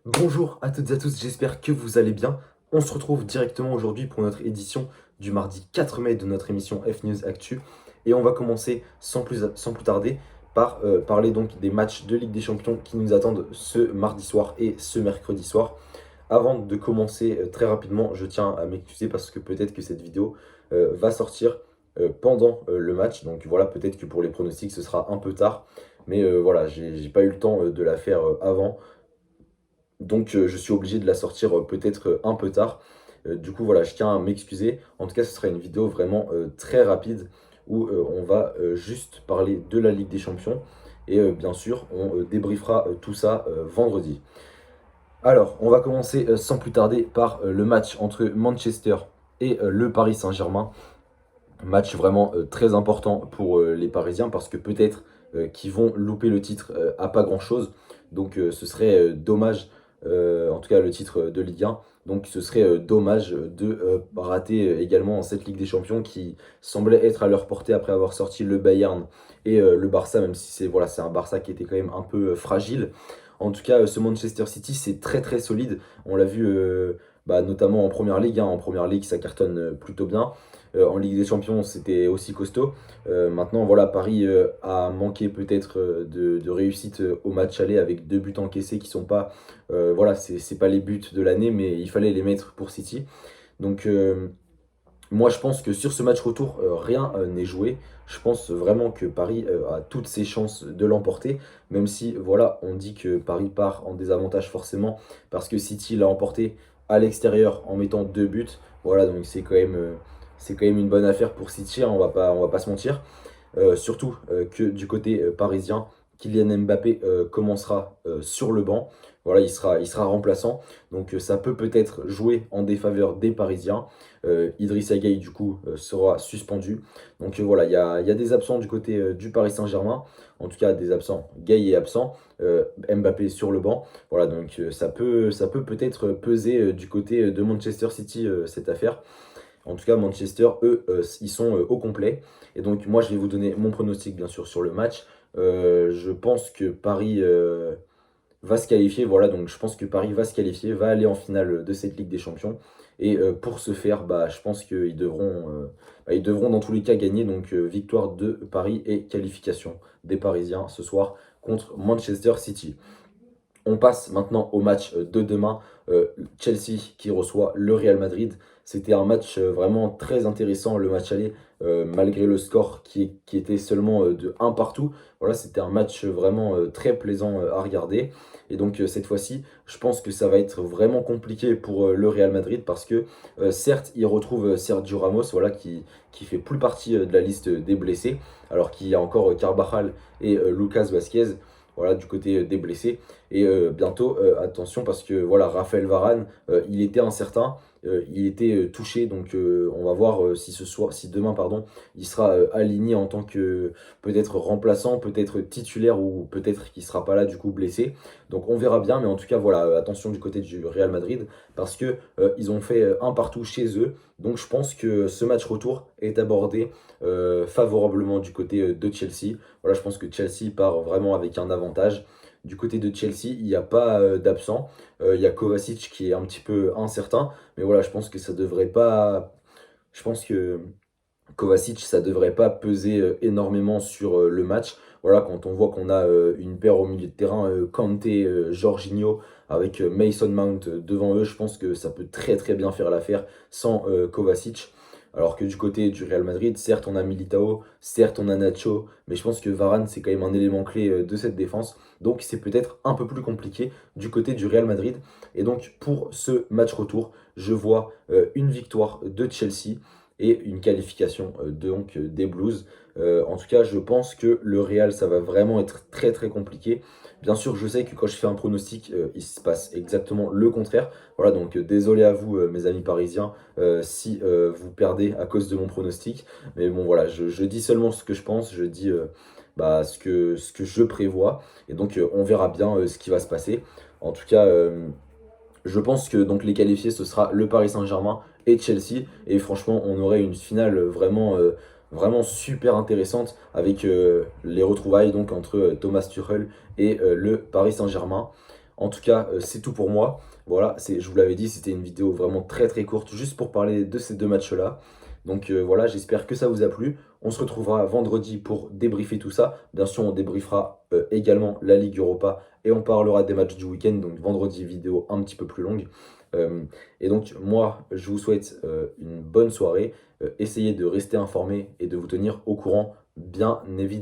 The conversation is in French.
Bonjour à toutes et à tous, j'espère que vous allez bien. On se retrouve directement aujourd'hui pour notre édition du mardi 4 mai de notre émission F News Actu. Et on va commencer sans plus tarder par parler donc des matchs de Ligue des Champions qui nous attendent ce mardi soir et ce mercredi soir. Avant de commencer très rapidement, je tiens à m'excuser parce que peut-être que cette vidéo va sortir pendant le match. Donc voilà, peut-être que pour les pronostics ce sera un peu tard. Mais voilà, j'ai pas eu le temps de la faire avant. Donc je suis obligé de la sortir peut-être un peu tard. Du coup voilà, je tiens à m'excuser. En tout cas, ce sera une vidéo vraiment très rapide où on va juste parler de la Ligue des Champions. Et bien sûr, on débriefera tout ça vendredi. Alors, on va commencer sans plus tarder par le match entre Manchester et le Paris Saint-Germain. Match vraiment très important pour les Parisiens parce que peut-être qu'ils vont louper le titre à pas grand-chose. Donc ce serait dommage, en tout cas le titre de Ligue 1. Donc ce serait dommage de rater également cette Ligue des Champions qui semblait être à leur portée après avoir sorti le Bayern et le Barça, même si c'est un Barça qui était quand même un peu fragile. En tout cas, ce Manchester City, c'est très très solide. On l'a vu notamment en Première Ligue. En Première Ligue, ça cartonne plutôt bien. En Ligue des Champions, c'était aussi costaud. Maintenant, voilà, Paris a manqué peut-être de réussite au match aller avec 2 buts encaissés qui sont pas, voilà, c'est pas les buts de l'année, mais il fallait les mettre pour City. Donc, moi, je pense que sur ce match retour, rien n'est joué. Je pense vraiment que Paris a toutes ses chances de l'emporter, même si, voilà, on dit que Paris part en désavantage forcément, parce que City l'a emporté à l'extérieur en mettant 2 buts. Voilà, donc c'est quand même une bonne affaire pour City, hein, on va pas se mentir. Surtout que du côté parisien, Kylian Mbappé commencera sur le banc. Voilà, il sera remplaçant. Donc ça peut peut-être jouer en défaveur des Parisiens. Idrissa Gueye, du coup, sera suspendu. Donc voilà, il y a des absents du côté du Paris Saint-Germain. En tout cas, des absents. Gueye est absent. Mbappé sur le banc. Voilà, donc ça peut peut-être peser du côté de Manchester City, cette affaire. En tout cas, Manchester, eux, ils sont au complet. Et donc, moi, je vais vous donner mon pronostic, bien sûr, sur le match. Je pense que Paris va se qualifier. Voilà, donc je pense que Paris va se qualifier, va aller en finale de cette Ligue des Champions. Et pour ce faire, je pense qu'ils devront dans tous les cas gagner. Donc, victoire de Paris et qualification des Parisiens ce soir contre Manchester City. On passe maintenant au match de demain. Chelsea qui reçoit le Real Madrid. C'était un match vraiment très intéressant, le match aller, malgré le score qui était seulement de 1 partout. Voilà, c'était un match vraiment très plaisant à regarder. Et donc cette fois-ci, je pense que ça va être vraiment compliqué pour le Real Madrid parce que certes, il retrouve Sergio Ramos, voilà, qui fait plus partie de la liste des blessés, alors qu'il y a encore Carvajal et Lucas Vasquez. Voilà, du côté des blessés. Et bientôt, attention, parce que voilà, Raphaël Varane, il était incertain, il était touché, donc on va voir si demain, pardon, il sera aligné en tant que peut-être remplaçant, peut-être titulaire ou peut-être qu'il sera pas là du coup blessé. Donc on verra bien, mais en tout cas voilà, attention du côté du Real Madrid parce que ils ont fait un partout chez eux. Donc je pense que ce match retour est abordé favorablement du côté de Chelsea. Voilà, je pense que Chelsea part vraiment avec un avantage. Du côté de Chelsea, il n'y a pas d'absent. Il y a Kovacic qui est un petit peu incertain. Mais voilà, je pense que ça devrait pas. Je pense que Kovacic, ça devrait pas peser énormément sur le match. Voilà, quand on voit qu'on a une paire au milieu de terrain, Kanté, Jorginho, avec Mason Mount devant eux, je pense que ça peut très très bien faire l'affaire sans Kovacic. Alors que du côté du Real Madrid, certes on a Militao, certes on a Nacho, mais je pense que Varane c'est quand même un élément clé de cette défense. Donc c'est peut-être un peu plus compliqué du côté du Real Madrid. Et donc pour ce match retour, je vois une victoire de Chelsea et une qualification des Blues. En tout cas, je pense que le Real, ça va vraiment être très très compliqué. Bien sûr, je sais que quand je fais un pronostic, il se passe exactement le contraire. Voilà, donc désolé à vous, mes amis parisiens, si vous perdez à cause de mon pronostic. Mais bon, voilà, je dis seulement ce que je pense, je dis ce que je prévois. Et donc, on verra bien ce qui va se passer. En tout cas, je pense que donc les qualifiés, ce sera le Paris Saint-Germain et Chelsea. Et franchement, on aurait une finale vraiment super intéressante avec les retrouvailles donc entre Thomas Tuchel et le Paris Saint-Germain. En tout cas, c'est tout pour moi. Voilà, je vous l'avais dit, c'était une vidéo vraiment très très courte, juste pour parler de ces deux matchs-là. Donc voilà, j'espère que ça vous a plu. On se retrouvera vendredi pour débriefer tout ça. Bien sûr, on débriefera également la Ligue Europa et on parlera des matchs du week-end. Donc vendredi, vidéo un petit peu plus longue. Euh, et donc moi, je vous souhaite une bonne soirée. Essayez de rester informé et de vous tenir au courant, bien évidemment.